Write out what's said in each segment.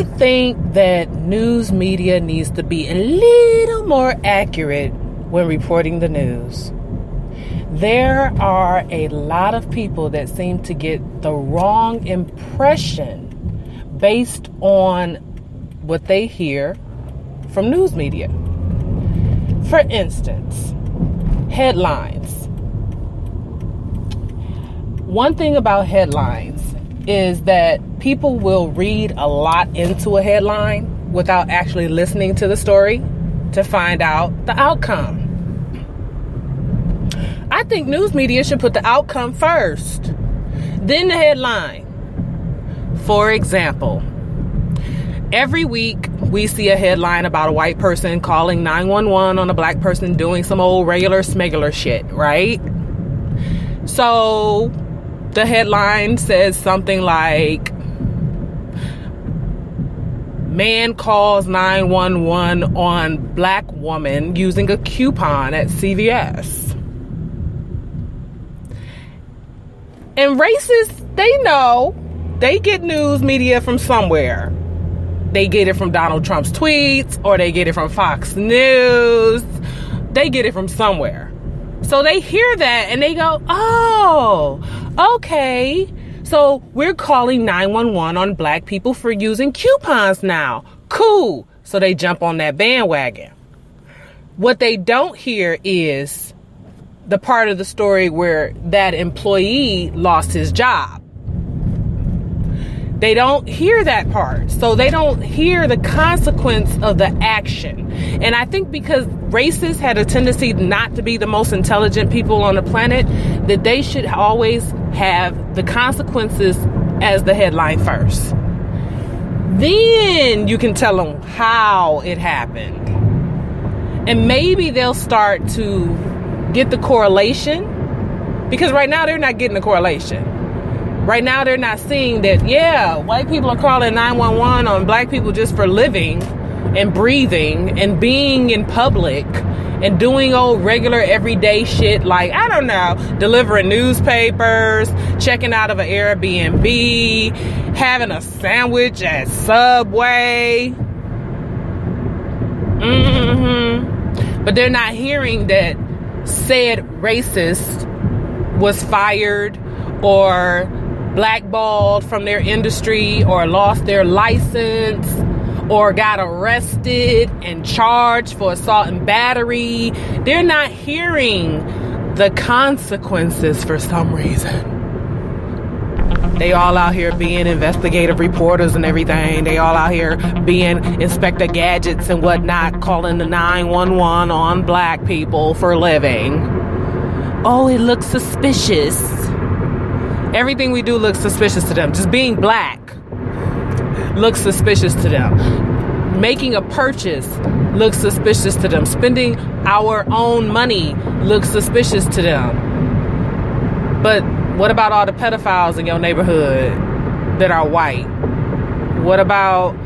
I think that news media needs to be a little more accurate when reporting the news. There are a lot of people that seem to get the wrong impression based on what they hear from news media. For instance, headlines. One thing about headlines is that people will read a lot into a headline without actually listening to the story to find out the outcome. I think news media should put the outcome first, then the headline. For example, every week we see a headline about a white person calling 911 on a black person doing some old regular smegular shit, right? So the headline says something like, man calls 911 on black woman using a coupon at CVS. And racists, they know they get news media from somewhere. They get it from Donald Trump's tweets, or they get it from Fox News. They get it from somewhere. So they hear that and they go, oh, okay. So we're calling 911 on black people for using coupons now. Cool. So they jump on that bandwagon. What they don't hear is the part of the story where that employee lost his job. They don't hear that part. So they don't hear the consequence of the action. And I think because racists had a tendency not to be the most intelligent people on the planet, that they should always have the consequences as the headline first. Then you can tell them how it happened. And maybe they'll start to get the correlation, because right now they're not getting the correlation. Right now they're not seeing that, yeah, white people are calling 911 on black people just for living and breathing and being in public and doing old regular everyday shit like, I don't know, delivering newspapers, checking out of an Airbnb, having a sandwich at Subway. But they're not hearing that said racist was fired or blackballed from their industry or lost their license or got arrested and charged for assault and battery. They're not hearing the consequences for some reason. They all out here being investigative reporters and everything. They all out here being Inspector Gadgets and whatnot, calling the 911 on black people for a living. Oh, it looks suspicious. Everything we do looks suspicious to them. Just being black looks suspicious to them. Making a purchase looks suspicious to them. Spending our own money looks suspicious to them. But what about all the pedophiles in your neighborhood that are white? What about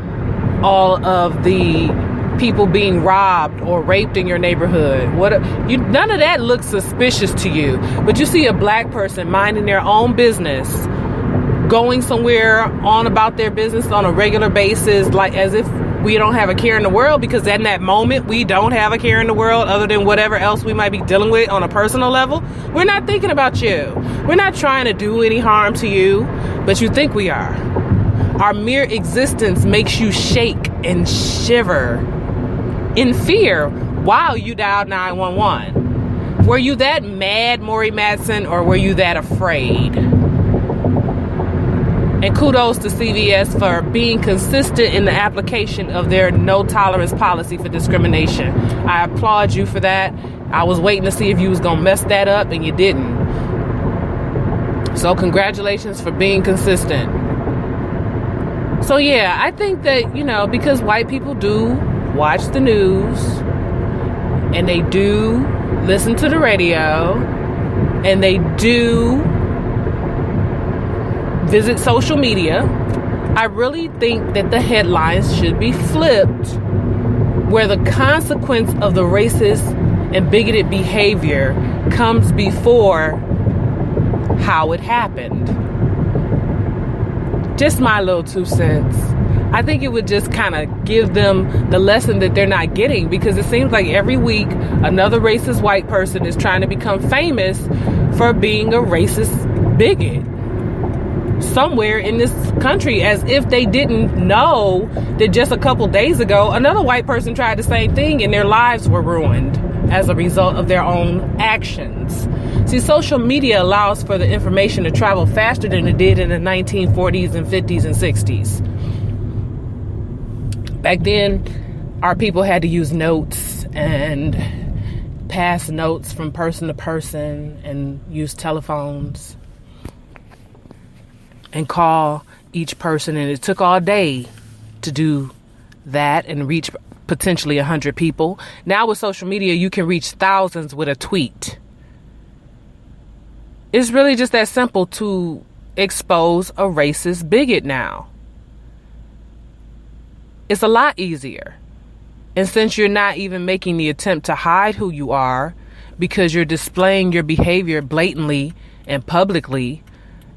all of the people being robbed or raped in your neighborhood? None of that looks suspicious to you. But you see a black person minding their own business, going somewhere on about their business on a regular basis, like as if we don't have a care in the world, because in that moment we don't have a care in the world other than whatever else we might be dealing with on a personal level. We're not thinking about you. We're not trying to do any harm to you, but you think we are. Our mere existence makes you shake and shiver in fear while you dial 911. Were you that mad, Maury Madsen, or were you that afraid? And kudos to CVS for being consistent in the application of their no tolerance policy for discrimination. I applaud you for that. I was waiting to see if you was going to mess that up, and you didn't. So congratulations for being consistent. So yeah, I think that, because white people do watch the news and they do listen to the radio and they do visit social media, I really think that the headlines should be flipped, where the consequence of the racist and bigoted behavior comes before how it happened. Just my little 2 cents. I think it would just kind of give them the lesson that they're not getting, because it seems like every week another racist white person is trying to become famous for being a racist bigot somewhere in this country, as if they didn't know that just a couple days ago another white person tried the same thing and their lives were ruined as a result of their own actions. See, social media allows for the information to travel faster than it did in the 1940s and 50s and 60s. Back then, our people had to use notes and pass notes from person to person and use telephones and call each person. And it took all day to do that and reach potentially 100 people. Now with social media, you can reach thousands with a tweet. It's really just that simple to expose a racist bigot now. It's a lot easier. And since you're not even making the attempt to hide who you are, because you're displaying your behavior blatantly and publicly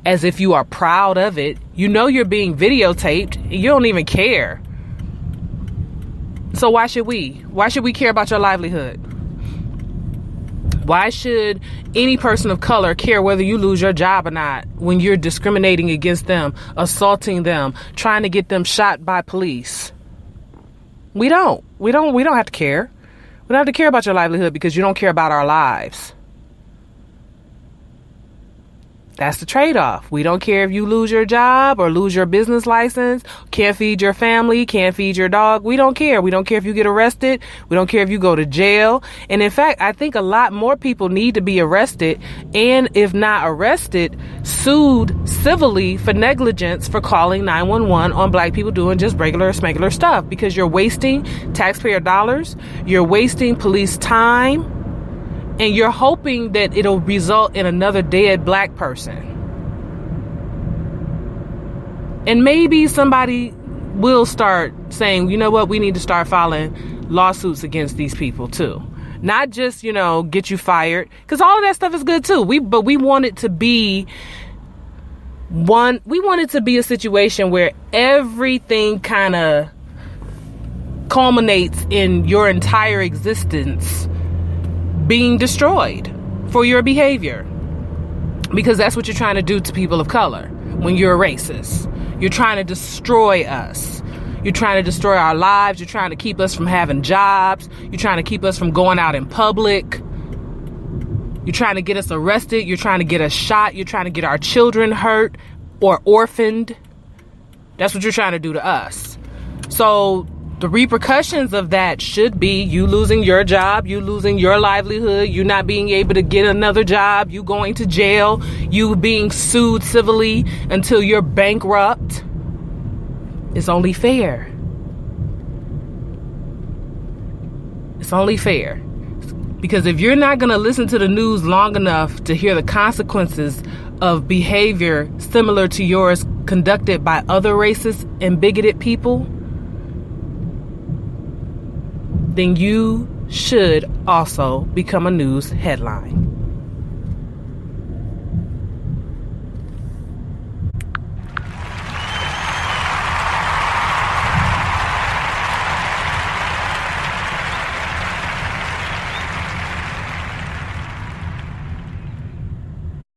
as if you are proud of it, you know you're being videotaped and you don't even care. So why should we? Why should we care about your livelihood? Why should any person of color care whether you lose your job or not when you're discriminating against them, assaulting them, trying to get them shot by police? We don't have to care. We don't have to care about your livelihood because you don't care about our lives. That's the trade-off. We don't care if you lose your job or lose your business license, can't feed your family, can't feed your dog. We don't care. We don't care if you get arrested. We don't care if you go to jail. And in fact, I think a lot more people need to be arrested, and if not arrested, sued civilly for negligence for calling 911 on black people doing just regular smuggler stuff, because you're wasting taxpayer dollars, you're wasting police time, and you're hoping that it'll result in another dead black person. And maybe somebody will start saying, you know what, we need to start filing lawsuits against these people too. Not just, get you fired, because all of that stuff is good too. But we want it to be a situation where everything kind of culminates in your entire existence being destroyed for your behavior, because that's what you're trying to do to people of color when you're a racist. You're trying to destroy us. You're trying to destroy our lives. You're trying to keep us from having jobs. You're trying to keep us from going out in public. You're trying to get us arrested. You're trying to get us shot. You're trying to get our children hurt or orphaned. That's what you're trying to do to us. So the repercussions of that should be you losing your job, you losing your livelihood, you not being able to get another job, you going to jail, you being sued civilly until you're bankrupt. It's only fair. It's only fair. Because if you're not going to listen to the news long enough to hear the consequences of behavior similar to yours conducted by other racist and bigoted people, then you should also become a news headline.